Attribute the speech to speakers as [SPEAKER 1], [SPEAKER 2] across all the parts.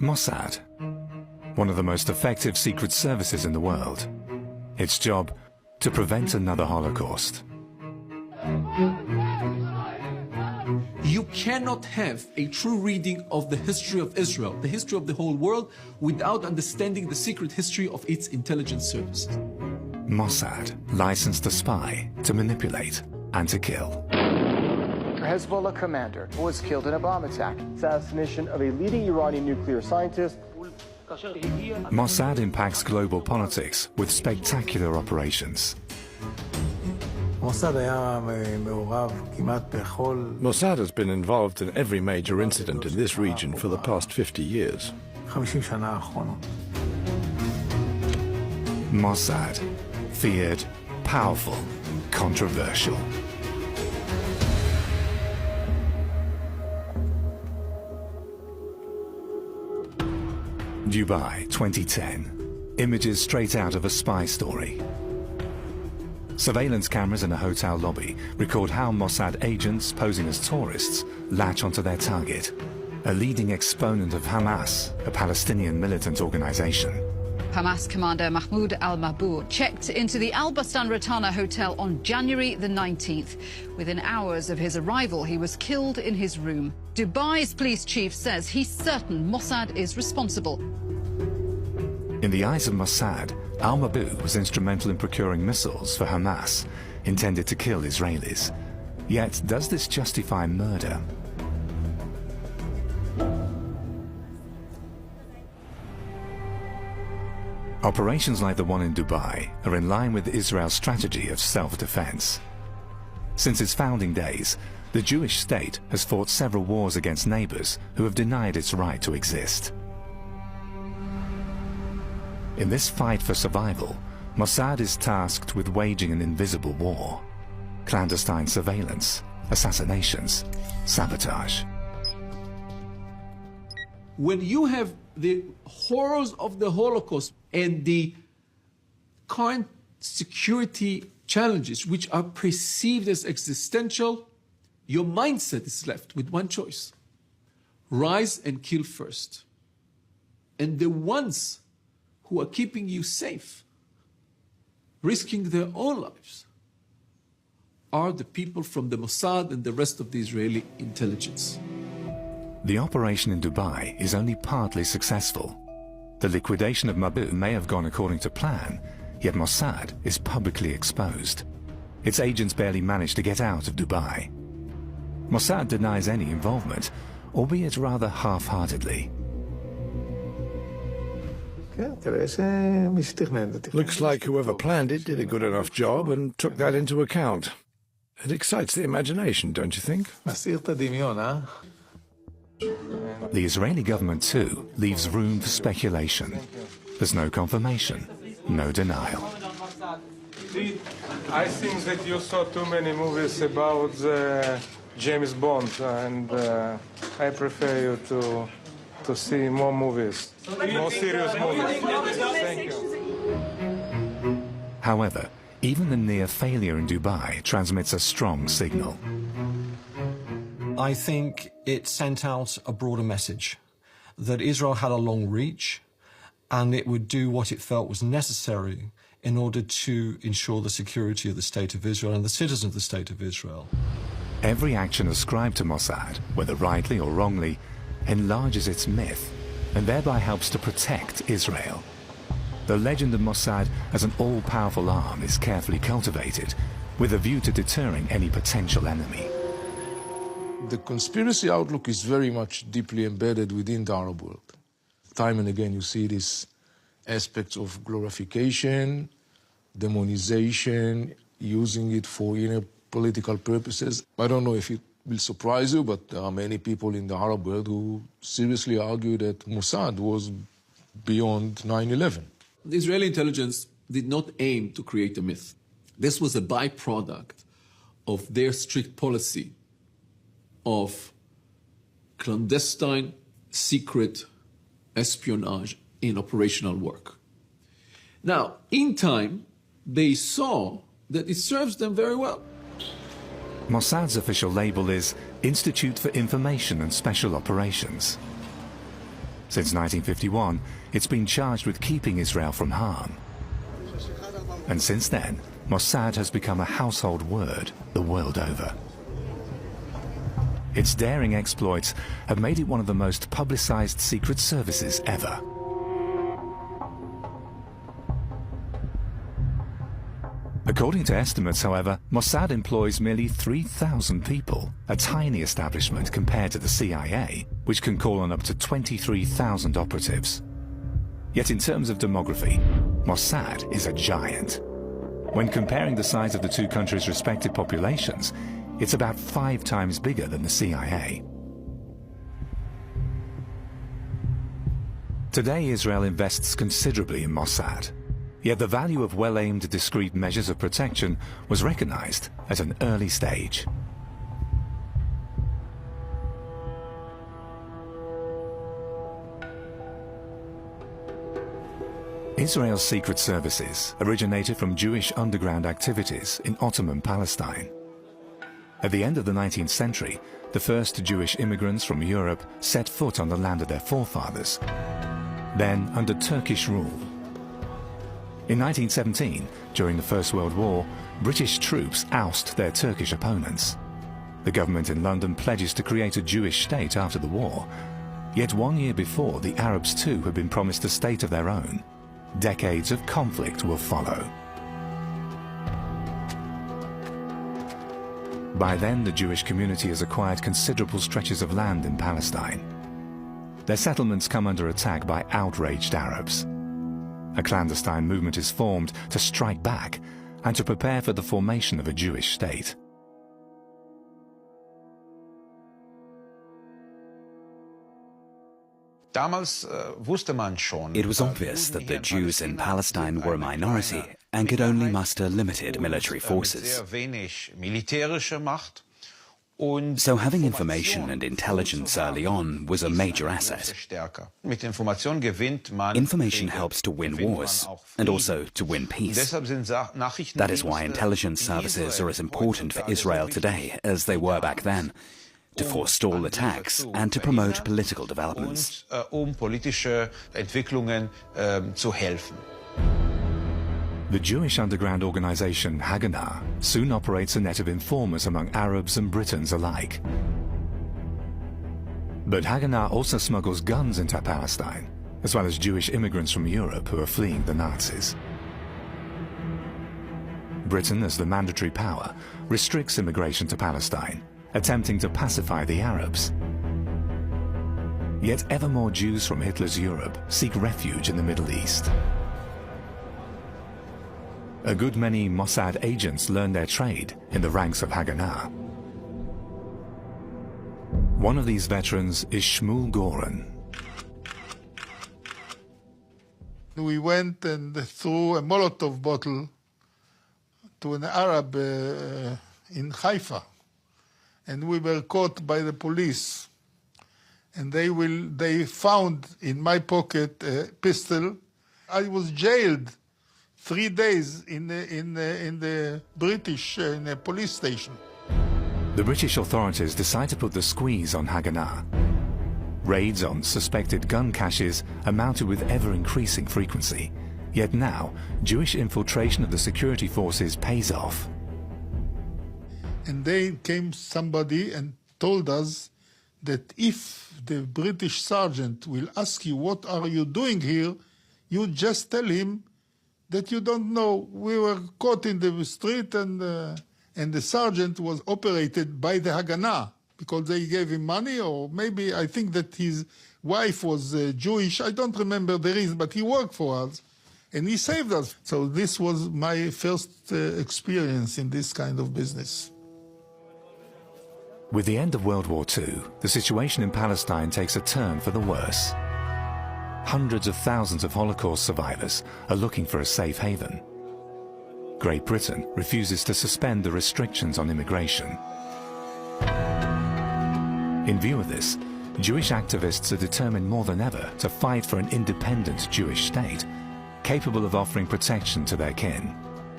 [SPEAKER 1] Mossad, one of the most effective secret services in the world. Its job, to prevent another Holocaust.
[SPEAKER 2] You cannot have a true reading of the history of Israel, the history of the whole world, without understanding the secret history of its intelligence services.
[SPEAKER 1] Mossad licensed to spy, to manipulate, and to kill.
[SPEAKER 3] Hezbollah commander was killed in a bomb attack. Assassination of a leading Iranian nuclear scientist.
[SPEAKER 1] Mossad impacts global politics with spectacular operations.
[SPEAKER 4] Mossad has been involved in every major incident in this region for the past 50 years.
[SPEAKER 1] Mossad, feared, powerful, controversial. Dubai, 2010. Images straight out of a spy story. Surveillance cameras in a hotel lobby record how Mossad agents posing as tourists latch onto their target, a leading exponent of Hamas, a Palestinian militant organization.
[SPEAKER 5] Hamas commander Mahmoud al-Mabhouh checked into the Al Bustan Rotana hotel on January the 19th. Within hours of his arrival, he was killed in his room. Dubai's police chief says he's certain Mossad is responsible.
[SPEAKER 1] In the eyes of Mossad, al-Mabhouh was instrumental in procuring missiles for Hamas, intended to kill Israelis. Yet, does this justify murder? Operations like the one in Dubai are in line with Israel's strategy of self-defense. Since its founding days, the Jewish state has fought several wars against neighbors who have denied its right to exist. In this fight for survival, Mossad is tasked with waging an invisible war. Clandestine surveillance, assassinations, sabotage.
[SPEAKER 2] When you have the horrors of the Holocaust and the current security challenges, which are perceived as existential, your mindset is left with one choice: rise and kill first. And the ones who are keeping you safe, risking their own lives, are the people from the Mossad and the rest of the Israeli intelligence.
[SPEAKER 1] The operation in Dubai is only partly successful. The liquidation of Mabhouh may have gone according to plan, yet Mossad is publicly exposed. Its agents barely managed to get out of Dubai. Mossad denies any involvement, albeit rather half-heartedly.
[SPEAKER 4] Looks like whoever planned it did a good enough job and took that into account. It excites the imagination, don't you think?
[SPEAKER 1] The Israeli government, too, leaves room for speculation. There's no confirmation, no denial.
[SPEAKER 6] I think that you saw too many movies about James Bond, and I prefer you to see more movies, more serious movies. Thank you.
[SPEAKER 1] However, even the near failure in Dubai transmits a strong signal.
[SPEAKER 7] I think it sent out a broader message that Israel had a long reach and it would do what it felt was necessary in order to ensure the security of the State of Israel and the citizens of the State of Israel.
[SPEAKER 1] Every action ascribed to Mossad, whether rightly or wrongly, enlarges its myth and thereby helps to protect Israel. The legend of Mossad as an all-powerful arm is carefully cultivated with a view to deterring any potential enemy.
[SPEAKER 8] The conspiracy outlook is very much deeply embedded within the Arab world. Time and again you see these aspects of glorification, demonization, using it for inner political purposes. I don't know if it will surprise you, but there are many people in the Arab world who seriously argue that Mossad was beyond 9/11.
[SPEAKER 2] The Israeli intelligence did not aim to create a myth. This was a byproduct of their strict policy of clandestine, secret espionage in operational work. Now, in time, they saw that it serves them very well.
[SPEAKER 1] Mossad's official label is Institute for Information and Special Operations. Since 1951, it's been charged with keeping Israel from harm. And since then, Mossad has become a household word the world over. Its daring exploits have made it one of the most publicized secret services ever. According to estimates, however, Mossad employs merely 3,000 people, a tiny establishment compared to the CIA, which can call on up to 23,000 operatives. Yet in terms of demography, Mossad is a giant. When comparing the size of the two countries' respective populations, it's about 5 times bigger than the CIA. Today, Israel invests considerably in Mossad. Yet the value of well-aimed, discreet measures of protection was recognized at an early stage. Israel's secret services originated from Jewish underground activities in Ottoman Palestine. At the end of the 19th century, the first Jewish immigrants from Europe set foot on the land of their forefathers, then under Turkish rule. In 1917, during the First World War, British troops oust their Turkish opponents. The government in London pledges to create a Jewish state after the war. Yet 1 year before, the Arabs too had been promised a state of their own. Decades of conflict will follow. By then, the Jewish community has acquired considerable stretches of land in Palestine. Their settlements come under attack by outraged Arabs. A clandestine movement is formed to strike back and to prepare for the formation of a Jewish state.
[SPEAKER 9] It was obvious that the Jews in Palestine were a minority and could only muster limited military forces. So having information and intelligence early on was a major asset. Information helps to win wars and also to win peace. That is why intelligence services are as important for Israel today as they were back then, to forestall attacks and to promote political developments.
[SPEAKER 1] The Jewish underground organization Haganah soon operates a net of informers among Arabs and Britons alike. But Haganah also smuggles guns into Palestine, as well as Jewish immigrants from Europe who are fleeing the Nazis. Britain, as the mandatory power, restricts immigration to Palestine, attempting to pacify the Arabs. Yet ever more Jews from Hitler's Europe seek refuge in the Middle East. A good many Mossad agents learn their trade in the ranks of Haganah. One of these veterans is Shmuel Goren.
[SPEAKER 10] We went and threw a Molotov bottle to an Arab in Haifa, and we were caught by the police. And they found in my pocket a pistol. I was jailed 3 days in the British in a police station.
[SPEAKER 1] The British authorities decide to put the squeeze on Haganah. Raids on suspected gun caches are mounted with ever-increasing frequency. Yet now, Jewish infiltration of the security forces pays off.
[SPEAKER 10] And then came somebody and told us that if the British sergeant will ask you, what are you doing here, you just tell him that you don't know. We were caught in the street, and the sergeant was operated by the Haganah because they gave him money, or maybe I think that his wife was Jewish. I don't remember the reason, but he worked for us, and he saved us. So this was my first experience in this kind of business.
[SPEAKER 1] With the end of World War II, the situation in Palestine takes a turn for the worse. Hundreds of thousands of Holocaust survivors are looking for a safe haven. Great Britain refuses to suspend the restrictions on immigration. In view of this, Jewish activists are determined more than ever to fight for an independent Jewish state, capable of offering protection to their kin.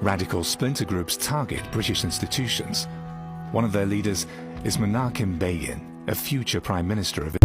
[SPEAKER 1] Radical splinter groups target British institutions. One of their leaders is Menachem Begin, a future Prime Minister of